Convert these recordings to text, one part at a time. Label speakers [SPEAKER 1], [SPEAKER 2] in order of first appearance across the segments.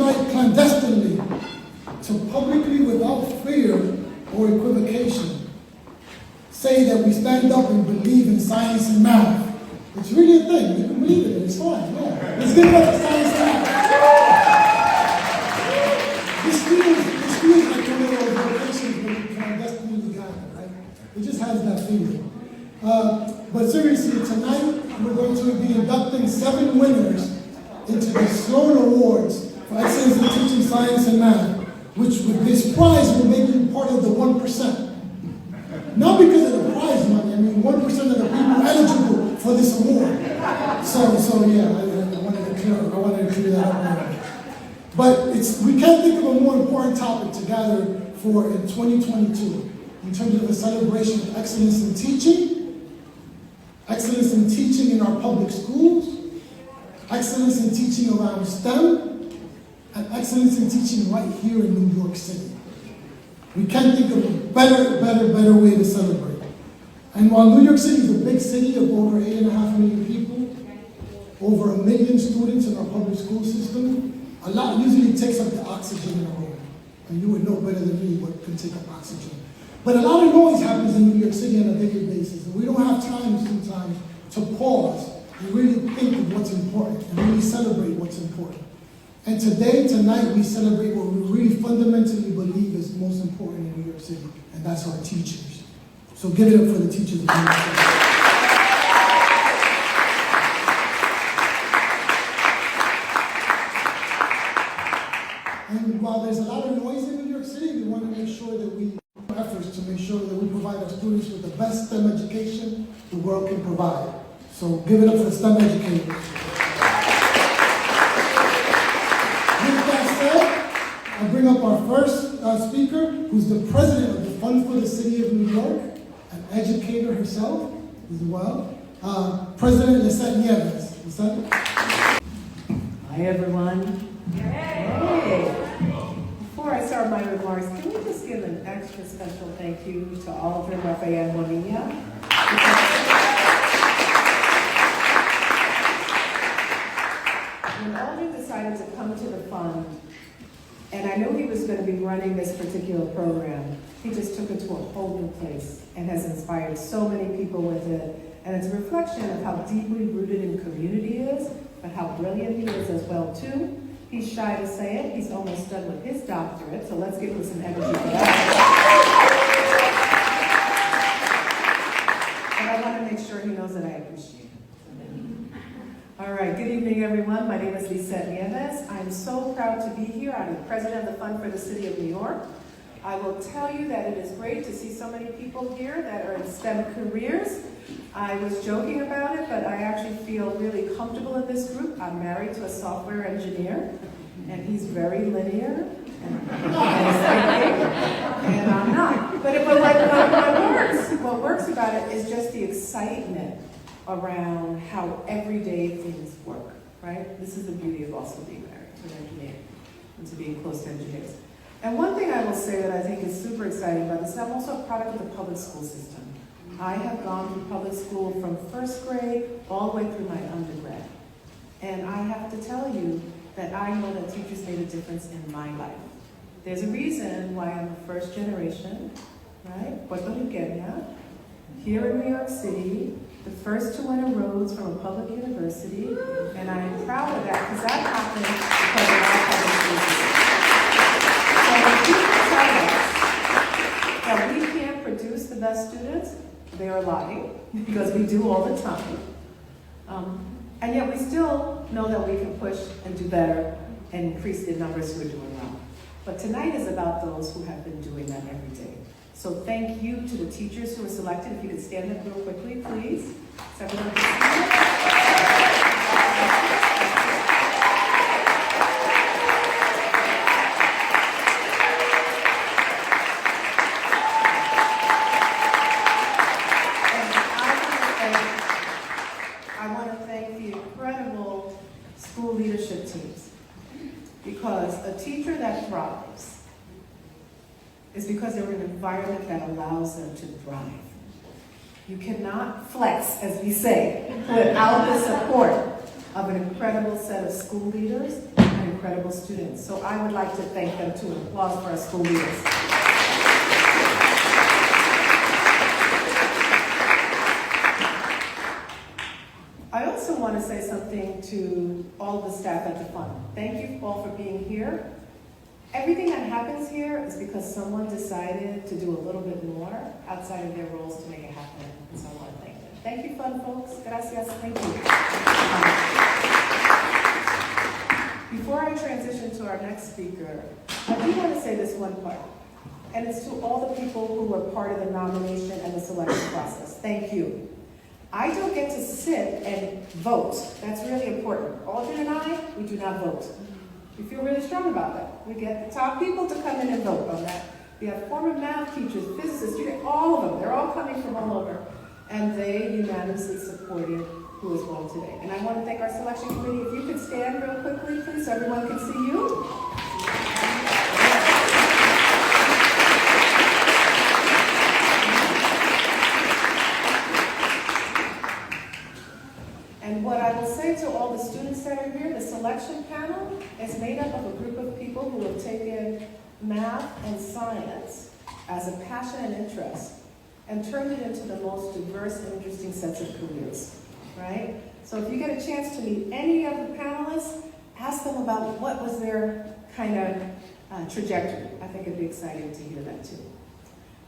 [SPEAKER 1] tonight clandestinely to publicly, without fear or equivocation, say that we stand up and believe in science and math. It's really a thing. You can believe it. It's fine. Yeah. Let's give it up to science and math. This feels like one of those vocations where you clandestinely gather, right? It just has that feeling. But seriously, tonight we're going to be inducting 7 winners into the Sloan Awards for excellence in teaching science and math, which with this prize will make you part of the 1%. Not because of the prize money, I mean 1% of the people eligible for this award. So yeah, I wanted to clear that up now. But we can't think of a more important topic to gather for in 2022 in terms of a celebration of excellence in teaching in our public schools, excellence in teaching around STEM, and excellence in teaching right here in New York City. We can't think of a better way to celebrate. And while New York City is a big city of over 8.5 million people, over 1 million students in our public school system, a lot usually takes up the oxygen in a room. And you would know better than me what can take up oxygen. But a lot of noise happens in New York City on a daily basis, and we don't have time sometimes to pause and really think of what's important and really celebrate what's important. And tonight, we celebrate what we really fundamentally believe is most important in New York City, and that's our teachers. So give it up for the teachers of New York City. And while there's a lot of noise in New York City, we want to make sure that we efforts to make sure that we provide our students with the best STEM education the world can provide. So give it up for the STEM educators. With that said, I bring up our first speaker, who's the president of the Fund for the City of New York, an educator herself as well, President Lisette Nieves. Lisette?
[SPEAKER 2] Hi, everyone. Hey. Before I start my remarks, can we just give an extra special thank you to ALDRIN, RAPHAEL, BONILLA? When ALDRIN decided to come to the fund, and I knew he was going to be running this particular program, he just took it to a whole new place and has inspired so many people with it. And it's a reflection of how deeply rooted in community he is, but how brilliant he is as well, too. He's shy to say it. He's almost done with his doctorate, so let's give him some energy for that. And I want to make sure he knows that I appreciate it. All right, good evening, everyone. My name is Lisette Nieves. I'm so proud to be here. I'm the president of the Fund for the City of New York. I will tell you that it is great to see so many people here that are in STEM careers. I was joking about it, but I actually feel really comfortable in this group. I'm married to a software engineer, and he's very linear, and I'm not. But what works about it is just the excitement around how everyday things work, right? This is the beauty of also being married to an engineer and to being close to engineers. And one thing I will say that I think is super exciting about this is I'm also a product of the public school system. I have gone through public school from first grade all the way through my undergrad. And I have to tell you that I know that teachers made a difference in my life. There's a reason why I'm a first generation, right? Puertorriqueña, here in New York City, the first to win a Rhodes from a public university, and I am proud of that because that happened because of our public school system. So when people tell us that we can't produce the best students, they are lying, because we do all the time. And yet we still know that we can push and do better and increase the numbers who are doing well. But tonight is about those who have been doing that every day. So thank you to the teachers who were selected. If you could stand up real quickly, please. So everyone can I want to thank the incredible school leadership teams, because a teacher that thrives is because they're in an environment that allows them to thrive. You cannot flex, as we say, without the support of an incredible set of school leaders, an incredible students. So I would like to thank them too. Applause for our school leaders. I also want to say something to all the staff at the fund. Thank you all for being here. Everything that happens here is because someone decided to do a little bit more outside of their roles to make it happen. And so I want to thank them. Thank you, fun folks. Gracias. Thank you. Before I transition to our next speaker, I do want to say this one part. And it's to all the people who were part of the nomination and the selection process. Thank you. I don't get to sit and vote. That's really important. Aldrin and I, we do not vote. We feel really strong about that. We get the top people to come in and vote on that. We have former math teachers, physicists, you get all of them. They're all coming from all over. And they unanimously supported who is won today. And I want to thank our selection committee. If you could stand real quickly, please, so everyone can see you. And what I will say to all the students that are here, the selection panel is made up of a group of people who have taken math and science as a passion and interest and turned it into the most diverse and interesting sets of careers, right? So if you get a chance to meet any of the panelists, ask them about what was their kind of trajectory. I think it'd be exciting to hear that too.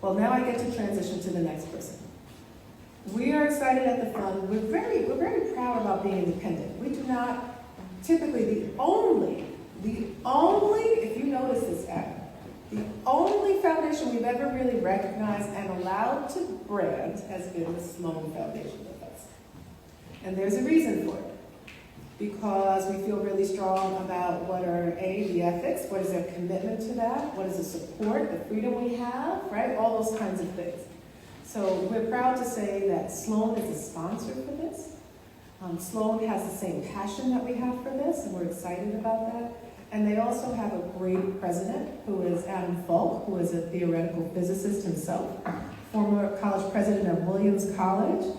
[SPEAKER 2] Well, now I get to transition to the next person. We are excited at the fund. We're very proud about being independent. We do not typically the only, if you notice this, Adam, the only foundation we've ever really recognized and allowed to brand has been the Sloan Foundation with us. And there's a reason for it. Because we feel really strong about what are, the ethics, what is their commitment to that, what is the support, the freedom we have, right? All those kinds of things. So we're proud to say that Sloan is a sponsor for this. Sloan has the same passion that we have for this, and we're excited about that. And they also have a great president, who is Adam FALK, who is a theoretical physicist himself, former college president of Williams College,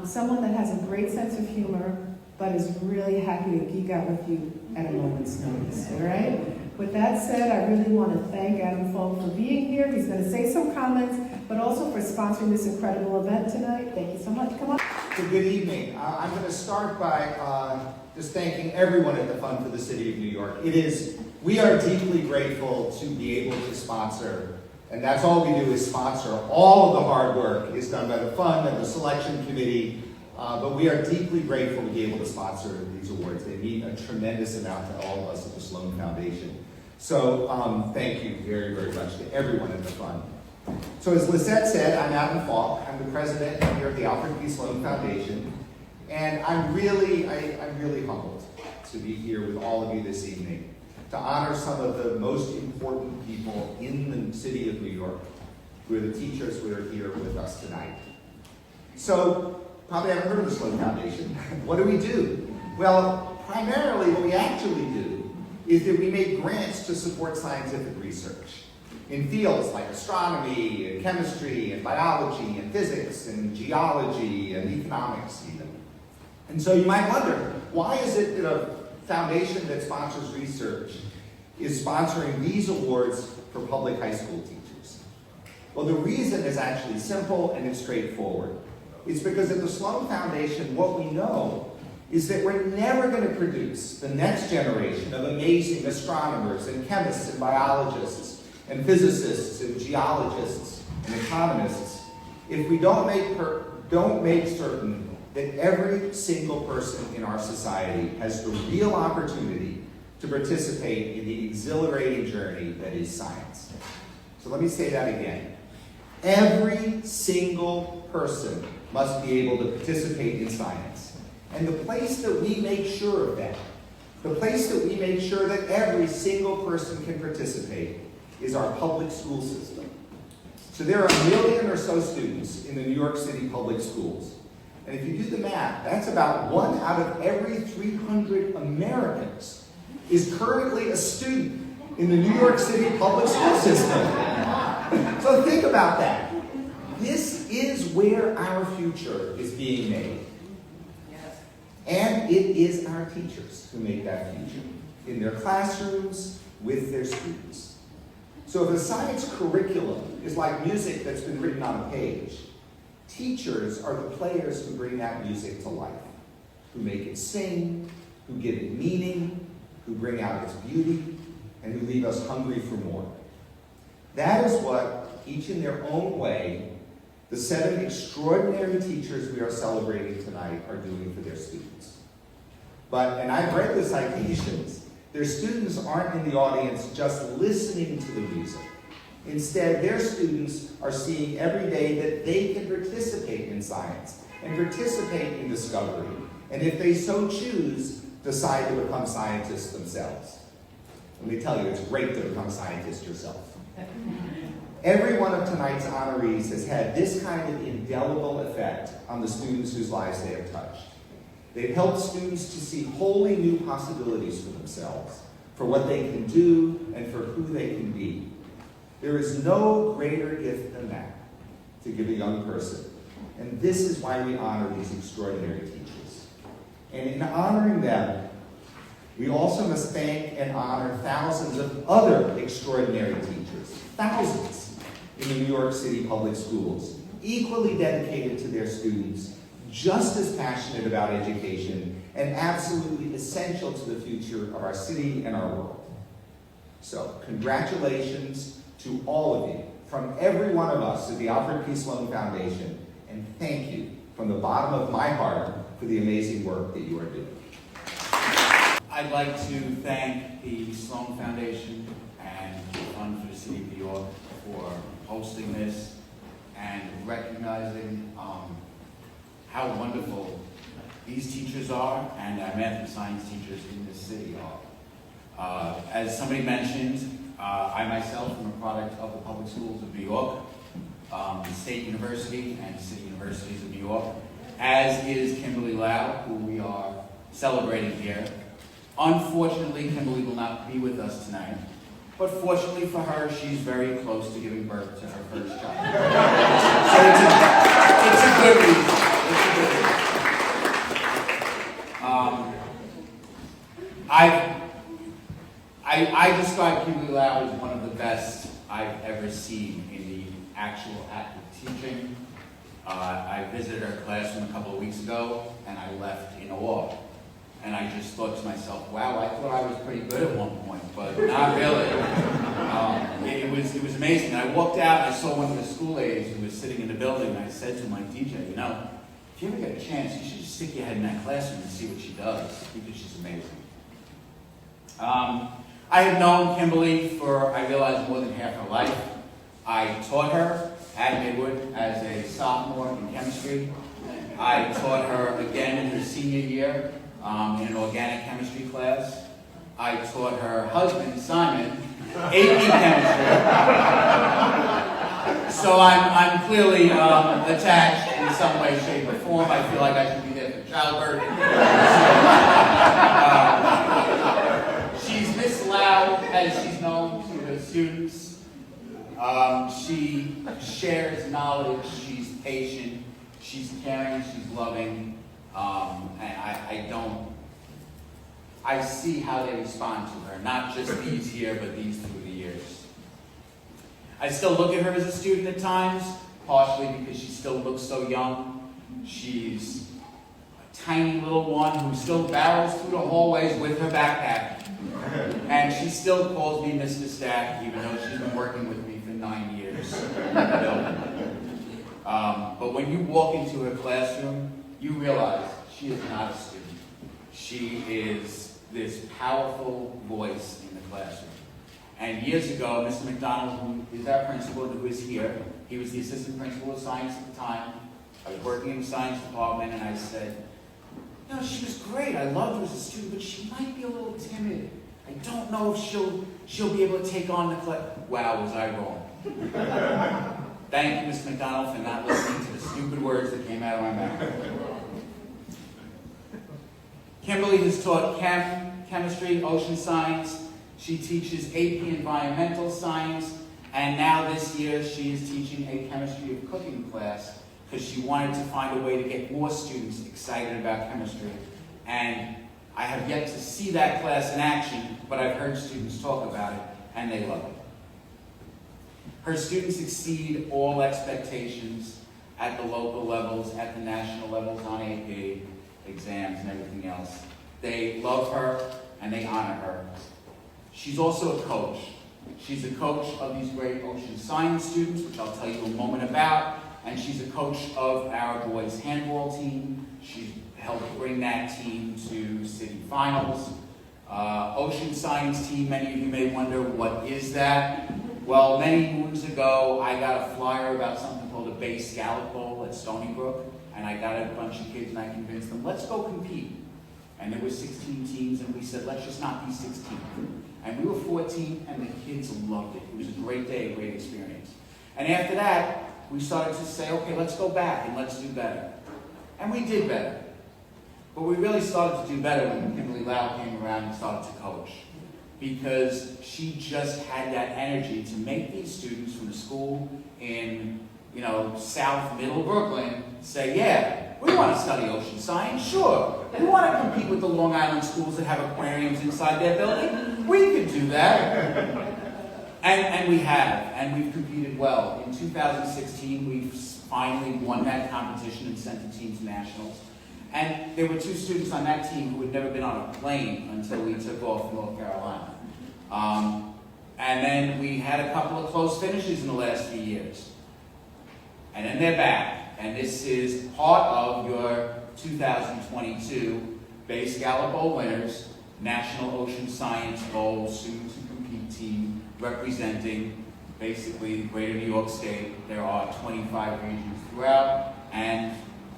[SPEAKER 2] someone that has a great sense of humor, but is really happy to geek out with you at a moment's notice, all right? With that said, I really want to thank Adam FALK for being here. He's going to say some comments, but also for sponsoring this incredible event tonight. Thank you so much. Come on.
[SPEAKER 3] Good evening. I'm going to start by just thanking everyone at the Fund for the City of New York. We are deeply grateful to be able to sponsor, and that's all we do is sponsor. All of the hard work is done by the Fund and the Selection Committee, but we are deeply grateful to be able to sponsor these awards. They mean a tremendous amount to all of us at the Sloan Foundation. So thank you very, very much to everyone at the Fund. So as Lisette said, I'm Adam Falk. I'm the president here at the Alfred P. Sloan Foundation. And I'm really humbled to be here with all of you this evening to honor some of the most important people in the city of New York, who are the teachers who are here with us tonight. So, probably haven't heard of the Sloan Foundation. What do we do? Well, primarily what we actually do is that we make grants to support scientific research in fields like astronomy, and chemistry, and biology, and physics, and geology, and economics even. And so you might wonder, why is it that a foundation that sponsors research is sponsoring these awards for public high school teachers? Well, the reason is actually simple and it's straightforward. It's because at the Sloan Foundation, what we know is that we're never going to produce the next generation of amazing astronomers and chemists and biologists and physicists and geologists and economists if we don't make certain that every single person in our society has the real opportunity to participate in the exhilarating journey that is science. So let me say that again. Every single person must be able to participate in science. And the place that we make sure of that, the place that we make sure that every single person can participate, is our public school system. So there are 1 million or so students in the New York City public schools. And if you do the math, that's about 1 out of every 300 Americans is currently a student in the New York City public school system. So think about that. This is where our future is being made. And it is our teachers who make that future. in their classrooms, with their students. So if a science curriculum is like music that's been written on a page, teachers are the players who bring that music to life, who make it sing, who give it meaning, who bring out its beauty, and who leave us hungry for more. That is what, each in their own way, the 7 extraordinary teachers we are celebrating tonight are doing for their students. And I've read the citations. Their students aren't in the audience just listening to the music. Instead, their students are seeing every day that they can participate in science and participate in discovery, and if they so choose, decide to become scientists themselves. Let me tell you, it's great to become a scientist yourself. Every one of tonight's honorees has had this kind of indelible effect on the students whose lives they have touched. They've helped students to see wholly new possibilities for themselves, for what they can do, and for who they can be. There is no greater gift than that to give a young person. And this is why we honor these extraordinary teachers. And in honoring them, we also must thank and honor thousands of other extraordinary teachers, thousands in the New York City public schools, equally dedicated to their students, just as passionate about education, and absolutely essential to the future of our city and our world. So, congratulations to all of you, from every one of us at the Alfred P. Sloan Foundation, and thank you from the bottom of my heart for the amazing work that you are doing.
[SPEAKER 4] I'd like to thank the Sloan Foundation and the Fund for the City of New York for hosting this and recognizing how wonderful these teachers are and our math and science teachers in this city are. As somebody mentioned, I myself am a product of the public schools of New York, the State University and City Universities of New York, as is Kimberly Lau, who we are celebrating here. Unfortunately, Kimberly will not be with us tonight, but fortunately for her, she's very close to giving birth to her first child. So it's a good reason. I describe Kimberly Lau as one of the best I've ever seen in the actual act of teaching. I visited her classroom a couple of weeks ago, and I left in awe. And I just thought to myself, wow, I thought I was pretty good at one point, but not really. It was amazing. And I walked out, and I saw one of the school aides who was sitting in the building, and I said to my DJ, you know, if you ever get a chance, you should just stick your head in that classroom and see what she does, because she's amazing. I have known Kimberly for, I realize, more than half her life. I taught her at Midwood as a sophomore in chemistry. I taught her again in her senior year in an organic chemistry class. I taught her husband, Simon, AP chemistry. So I'm clearly attached in some way, shape, or form. I feel like I should be there for childbirth. She's Miss Lau, as she's known to her students. She shares knowledge, she's patient, she's caring, she's loving, and I see how they respond to her, not just these here, but these through the years. I still look at her as a student at times, partially because she still looks so young. She's a tiny little one who still barrels through the hallways with her backpack. And she still calls me Mr. Stack, even though she's been working with me for 9 years in the building. But when you walk into her classroom, you realize she is not a student. She is this powerful voice in the classroom. And years ago, Mr. McDonald, who is our principal, who is here, he was the assistant principal of science at the time. I was working in the science department, and I said, you know, she was great. I loved her as a student, but she might be a little timid. I don't know if she'll be able to take on the class. Wow, was I wrong. Thank you, Mr. McDonald, for not listening to the stupid words that came out of my mouth. Kimberly has taught chemistry, ocean science. She teaches AP environmental science. And now this year, she is teaching a chemistry of cooking class because she wanted to find a way to get more students excited about chemistry. And I have yet to see that class in action, but I've heard students talk about it, and they love it. Her students exceed all expectations at the local levels, at the national levels, on AP, exams, and everything else. They love her, and they honor her. She's also a coach. She's a coach of these great ocean science students, which I'll tell you a moment about, and she's a coach of our boys handball team. She's helped bring that team to city finals. Ocean science team, many of you may wonder, what is that? Well, many moons ago, I got a flyer about something called a Bay Scallop Bowl at Stony Brook, and I got a bunch of kids and I convinced them, let's go compete. And there were 16 teams, and we said, let's just not be 16. And we were 14, and the kids loved it. It was a great day, a great experience. And after that, we started to say, okay, let's go back and let's do better. And we did better. But we really started to do better when Kimberly Lau came around and started to coach. Because she just had that energy to make these students from the school in, South Middle Brooklyn say, yeah, we want to study ocean science, sure. We want to compete with the Long Island schools that have aquariums inside their building. We could do that. And we have, and we've competed well. In 2016, we finally won that competition and sent the team to nationals. And there were 2 students on that team who had never been on a plane until we took off from North Carolina. And then we had a couple of close finishes in the last few years. And then they're back. And this is part of your 2022 Bay Scallop Bowl winners, National Ocean Science Bowl soon-to-compete team, representing basically greater New York State. There are 25 regions throughout, and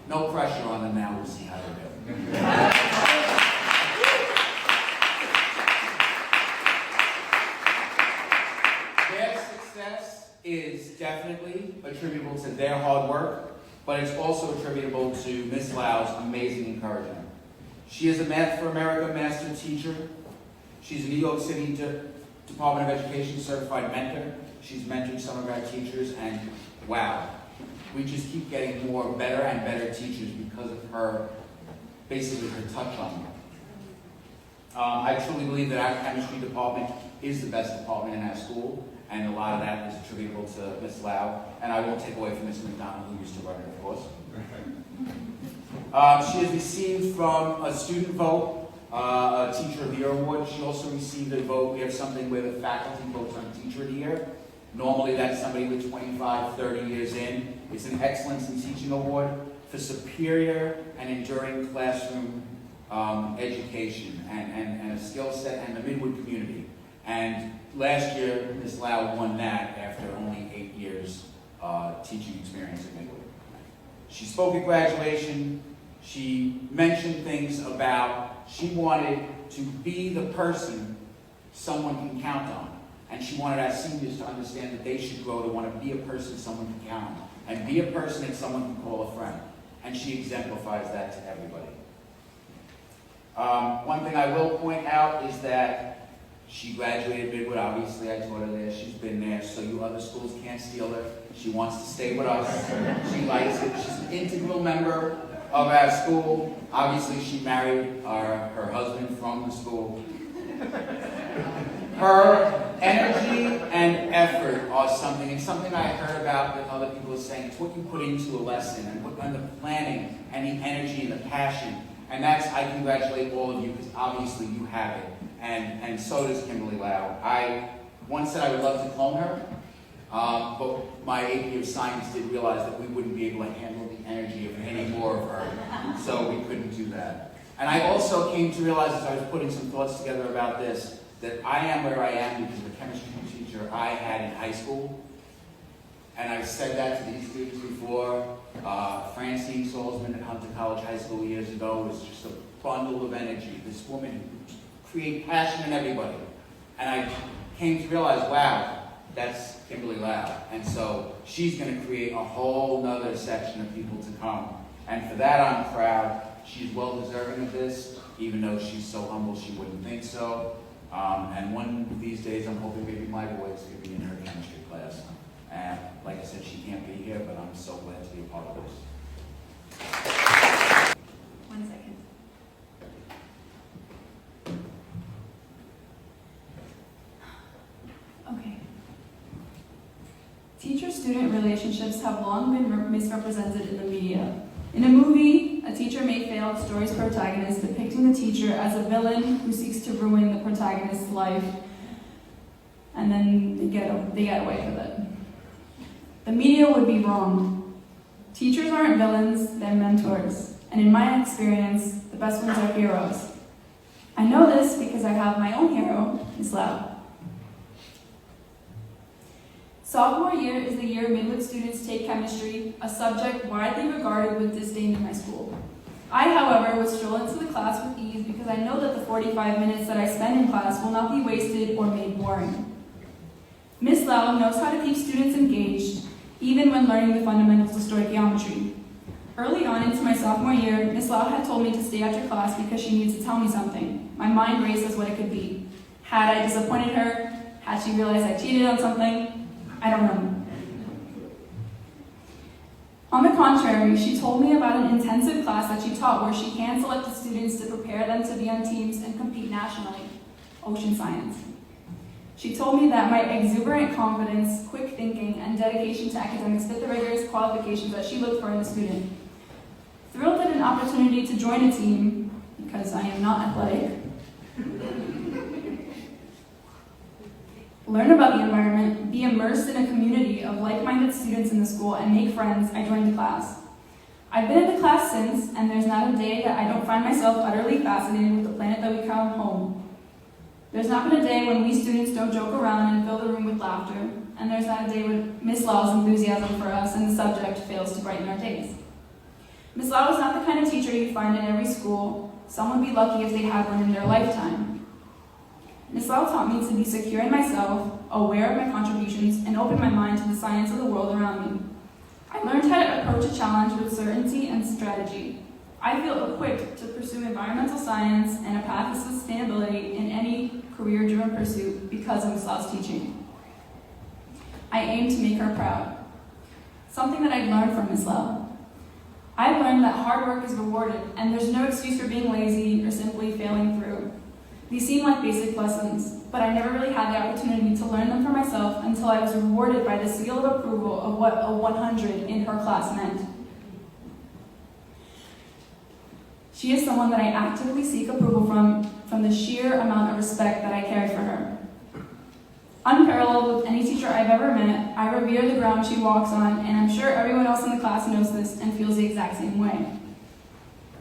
[SPEAKER 4] no pressure on them now. We'll see how they do. Their success is definitely attributable to their hard work, but it's also attributable to Ms. Lau's amazing encouragement. She is a Math for America master teacher. She's a New York City Department of Education certified mentor. She's mentored some of our teachers, and wow, we just keep getting more better and better teachers because of her, basically her touch on them. I truly believe that our chemistry department is the best department in our school, and a lot of that is attributable to Ms. Lau, and I won't take away from Ms. McDonald, who used to run it, of course. She has received from a student vote, a Teacher of the Year award. She also received a vote. We have something where the faculty votes on Teacher of the Year. Normally that's somebody with 25, 30 years in. It's an Excellence in Teaching Award for superior and enduring classroom education and a skill set and the Midwood community. And last year, Ms. Lau won that after only 8 years teaching experience at Midwood. She spoke at graduation. She mentioned things about she wanted to be the person someone can count on. And she wanted our seniors to understand that they should grow to want to be a person someone can count on. And be a person that someone can call a friend. And she exemplifies that to everybody. One thing I will point out is that she graduated Midwood. Obviously, I taught her there. She's been there, so you other schools can't steal her. She wants to stay with us. She likes it. She's an integral member of our school. Obviously, she married her husband from the school. Her energy and effort are something, and something I heard about that other people are saying, it's what you put into a lesson, and the planning, and the energy, and the passion. And that's, I congratulate all of you, because obviously you have it. And so does Kimberly Lau. I once said I would love to clone her, but my AP of Science did realize that we wouldn't be able to handle the energy of any more of her, so we couldn't do that. And I also came to realize, as I was putting some thoughts together about this, that I am where I am because of the chemistry teacher I had in high school. And I've said that to these students before. Francine Salzman at Hunter College High School years ago was just a bundle of energy. This woman created passion in everybody. And I came to realize, wow, that's Kimberly Lau. And so she's going to create a whole nother section of people to come. And for that I'm proud. She's well deserving of this, even though she's so humble she wouldn't think so. And one of these days I'm hoping maybe my boys could be in her chemistry class. And like I said, she can't be here, but I'm so glad to be a part of this.
[SPEAKER 5] 1 second. teacher-student relationships have long been misrepresented in the media. In a movie, a teacher may fail the story's protagonist, depicting the teacher as a villain who seeks to ruin the protagonist's life, and then they get away with it. The media would be wrong. Teachers aren't villains, they're mentors. And in my experience, the best ones are heroes. I know this because I have my own hero, Ms. Lau. Sophomore year is the year midwood students take chemistry, a subject widely regarded with disdain in my school. I, however, would stroll into the class with ease because I know that the 45 minutes that I spend in class will not be wasted or made boring. Ms. Lau knows how to keep students engaged, even when learning the fundamentals of stoichiometry. Early on into my sophomore year, Ms. Lau had told me to stay after class because she needs to tell me something. My mind raced as what it could be. Had I disappointed her? Had she realized I cheated on something? I don't know. On the contrary, she told me about an intensive class that she taught where she hand-selected students to prepare them to be on teams and compete nationally, ocean science. She told me that my exuberant confidence, quick thinking, and dedication to academics fit the rigorous qualifications that she looked for in a student. Thrilled at an opportunity to join a team, because I am not athletic, learn about the environment, be immersed in a community of like-minded students in the school, and make friends, I joined the class. I've been in the class since, and there's not a day that I don't find myself utterly fascinated with the planet that we call home. There's not been a day when we students don't joke around and fill the room with laughter, and there's not a day when Ms. Lau's enthusiasm for us and the subject fails to brighten our days. Ms. Lau is not the kind of teacher you find in every school. Some would be lucky if they had one in their lifetime. Ms. Lau taught me to be secure in myself, aware of my contributions, and open my mind to the science of the world around me. I learned how to approach a challenge with certainty and strategy. I feel equipped to pursue environmental science and a path to sustainability in any career-driven pursuit because of Ms. Lau's teaching. I aim to make her proud. Something that I've learned from Ms. Lau. I've learned that hard work is rewarded, and there's no excuse for being lazy or simply failing through. These seem like basic lessons, but I never really had the opportunity to learn them for myself until I was rewarded by the seal of approval of what a 100 in her class meant. She is someone that I actively seek approval from the sheer amount of respect that I carry for her. Unparalleled with any teacher I've ever met, I revere the ground she walks on, and I'm sure everyone else in the class knows this and feels the exact same way.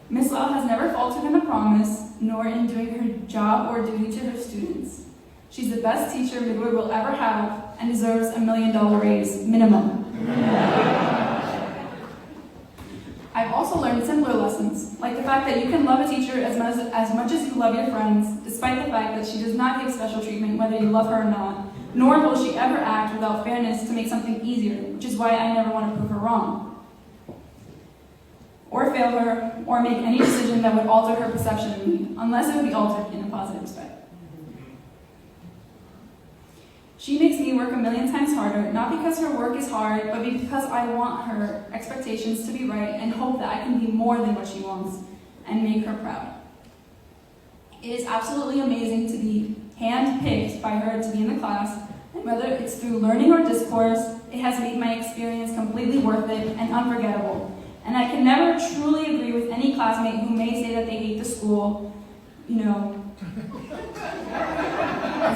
[SPEAKER 5] Ms. Lau has never faltered in a promise, nor in doing her job or duty to her students. She's the best teacher Midwood will ever have and deserves $1 million raise, minimum. I've also learned simpler lessons, like the fact that you can love a teacher as much as you love your friends, despite the fact that she does not give special treatment whether you love her or not, nor will she ever act without fairness to make something easier, which is why I never want to prove her wrong, or fail her, or make any decision that would alter her perception of me, unless it would be altered in a positive respect. She makes me work 1,000,000 times harder, not because her work is hard, but because I want her expectations to be right and hope that I can be more than what she wants and make her proud. It is absolutely amazing to be hand-picked by her to be in the class, and whether it's through learning or discourse, it has made my experience completely worth it and unforgettable. And I can never truly agree with any classmate who may say that they hate the school, because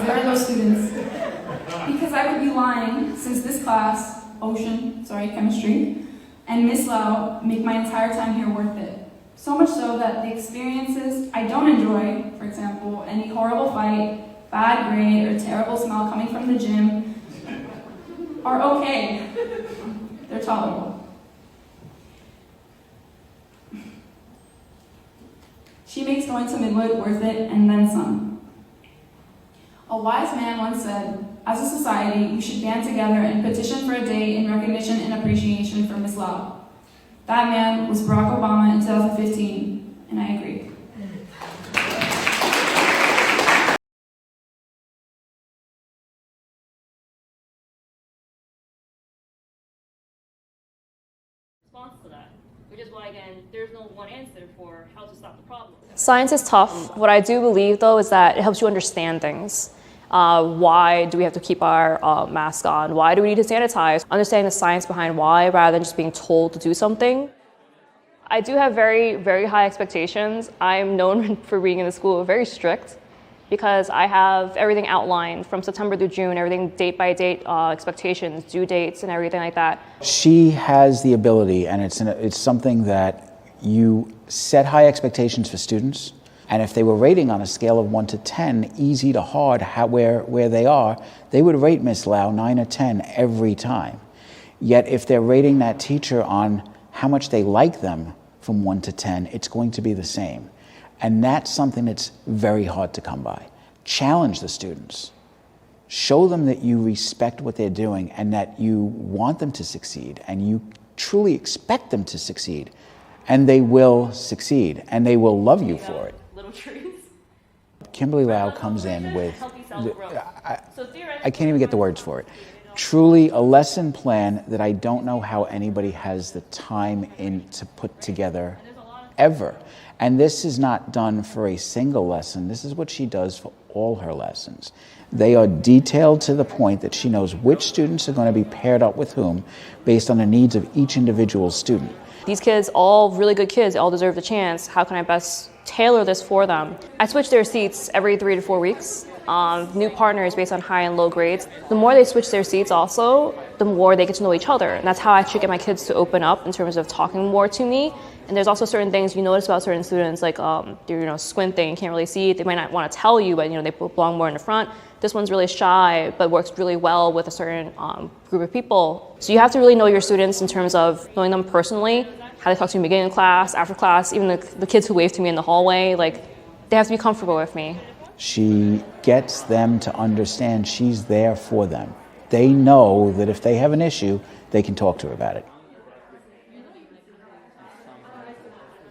[SPEAKER 5] there are those students. Because I would be lying, since this class, chemistry, and Ms. Lau make my entire time here worth it. So much so that the experiences I don't enjoy, for example, any horrible fight, bad grade, or terrible smell coming from the gym, are okay. They're tolerable. She makes going to Midwood worth it, and then some. A wise man once said, as a society, we should band together and petition for a day in recognition and appreciation for Ms. Lau. That man was Barack Obama in 2015, and I agree.
[SPEAKER 6] Response to that, which is why, again, there's no one answer for how to stop the problem.
[SPEAKER 7] Science is tough. What I do believe, though, is that it helps you understand things. Why do we have to keep our mask on? Why do we need to sanitize? Understanding the science behind why rather than just being told to do something. I do have very, very high expectations. I'm known for being in the school very strict because I have everything outlined from September through June, everything date by date, expectations, due dates, and everything like that.
[SPEAKER 8] She has the ability, and it's something that you set high expectations for students. And if they were rating on a scale of 1 to 10, easy to hard, where they are, they would rate Miss Lau 9 or 10 every time. Yet if they're rating that teacher on how much they like them from 1 to 10, it's going to be the same. And that's something that's very hard to come by. Challenge the students. Show them that you respect what they're doing and that you want them to succeed and you truly expect them to succeed. And they will succeed and they will love you for it.
[SPEAKER 6] Little trees.
[SPEAKER 8] Kimberly Lau comes in with, I can't even get the words for it. Truly a lesson plan that I don't know how anybody has the time to put together ever. And this is not done for a single lesson. This is what she does for all her lessons. They are detailed to the point that she knows which students are going to be paired up with whom based on the needs of each individual student.
[SPEAKER 7] These kids, all really good kids, all deserve the chance. How can I best tailor this for them? I switch their seats every 3 to 4 weeks. New partners based on high and low grades. The more they switch their seats also, the more they get to know each other. And that's how I actually get my kids to open up in terms of talking more to me. And there's also certain things you notice about certain students, like they're squinting, can't really see. They might not want to tell you, but they belong more in the front. This one's really shy, but works really well with a certain group of people. So you have to really know your students in terms of knowing them personally, how they talk to me in the beginning of class, after class, even the kids who wave to me in the hallway, they have to be comfortable with me.
[SPEAKER 8] She gets them to understand she's there for them. They know that if they have an issue, they can talk to her about it.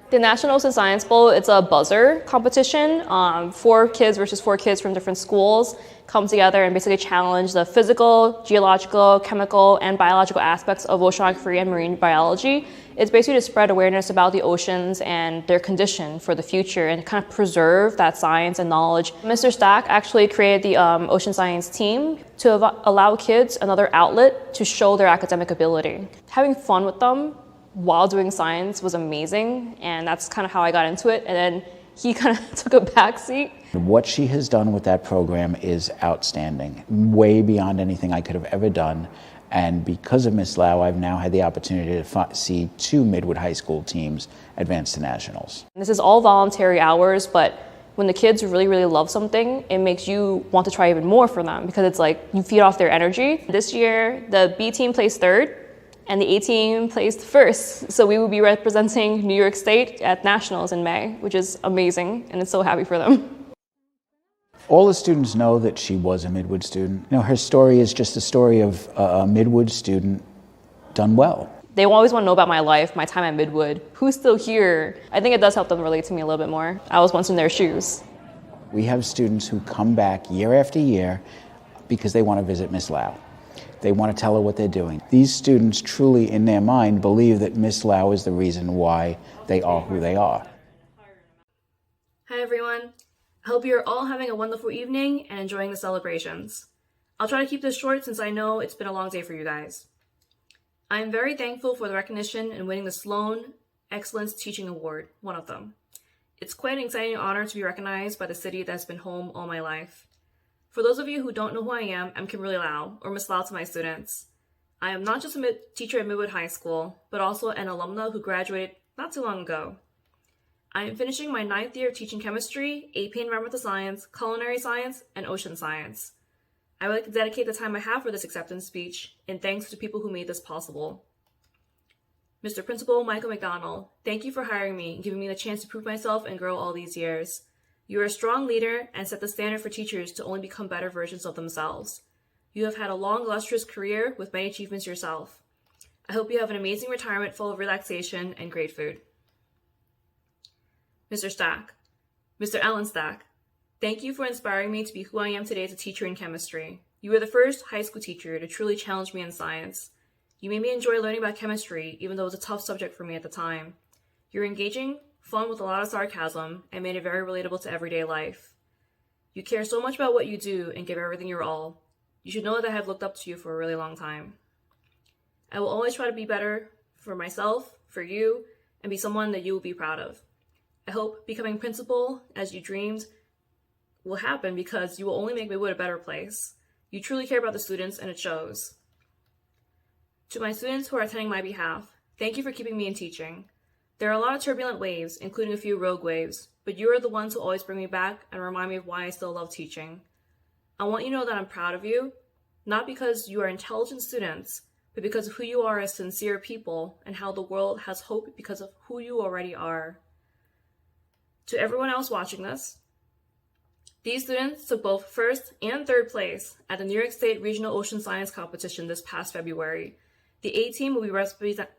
[SPEAKER 7] The National Ocean Science Bowl, it's a buzzer competition. 4 kids versus 4 kids from different schools come together and basically challenge the physical, geological, chemical, and biological aspects of oceanography and marine biology. It's basically to spread awareness about the oceans and their condition for the future and kind of preserve that science and knowledge. Mr. Stack actually created the ocean science team to allow kids another outlet to show their academic ability. Having fun with them while doing science was amazing, and that's kind of how I got into it. And then he kind of took a backseat.
[SPEAKER 8] What she has done with that program is outstanding, way beyond anything I could have ever done. And because of Miss Lau, I've now had the opportunity to see 2 Midwood High School teams advance to nationals.
[SPEAKER 7] This is all voluntary hours, but when the kids really, really love something, it makes you want to try even more for them because it's like you feed off their energy. This year, the B team placed 3rd. And the A team placed 1st. So we will be representing New York State at nationals in May, which is amazing, and it's so happy for them.
[SPEAKER 8] All the students know that she was a Midwood student. Her story is just a story of a Midwood student done well.
[SPEAKER 7] They always want to know about my life, my time at Midwood, who's still here. I think it does help them relate to me a little bit more. I was once in their shoes.
[SPEAKER 8] We have students who come back year after year because they want to visit Miss Lau. They want to tell her what they're doing. These students truly, in their mind, believe that Miss Lau is the reason why they are who they are.
[SPEAKER 5] Hi everyone. I hope you're all having a wonderful evening and enjoying the celebrations. I'll try to keep this short since I know it's been a long day for you guys. I am very thankful for the recognition in winning the Sloan Excellence Teaching Award, one of them. It's quite an exciting honor to be recognized by the city that's been home all my life. For those of you who don't know who I am, I'm Kimberly Lau, or Miss Lau to my students. I am not just a teacher at Midwood High School, but also an alumna who graduated not too long ago. I am finishing my 9th year of teaching chemistry, AP Environmental Science, Culinary Science, and Ocean Science. I would like to dedicate the time I have for this acceptance speech in thanks to people who made this possible. Mr. Principal Michael McDonald, thank you for hiring me and giving me the chance to prove myself and grow all these years. You are a strong leader and set the standard for teachers to only become better versions of themselves. You have had a long, illustrious career with many achievements yourself. I hope you have an amazing retirement full of relaxation and great food. Mr. Stack, Mr. Alan Stack, thank you for inspiring me to be who I am today as a teacher in chemistry. You were the first high school teacher to truly challenge me in science. You made me enjoy learning about chemistry, even though it was a tough subject for me at the time. You're engaging, fun with a lot of sarcasm, and made it very relatable to everyday life.
[SPEAKER 7] You care so much about what you do and give everything your all. You should know that I have looked up to you for a really long time. I will always try to be better for myself, for you, and be someone that you will be proud of. I hope becoming principal, as you dreamed, will happen because you will only make Maywood a better place. You truly care about the students, and it shows. To my students who are attending my behalf, thank you for keeping me in teaching. There are a lot of turbulent waves, including a few rogue waves, but you are the ones who always bring me back and remind me of why I still love teaching. I want you to know that I'm proud of you, not because you are intelligent students, but because of who you are as sincere people and how the world has hope because of who you already are. To everyone else watching this, these students took both first and third place at the New York State Regional Ocean Science Competition this past February. The A team will be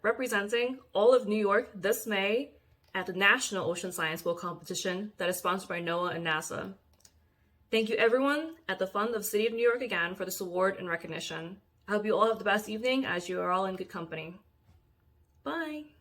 [SPEAKER 7] representing all of New York this May at the National Ocean Science Bowl competition that is sponsored by NOAA and NASA. Thank you everyone at the Fund of the City of New York again for this award and recognition. I hope you all have the best evening as you are all in good company. Bye.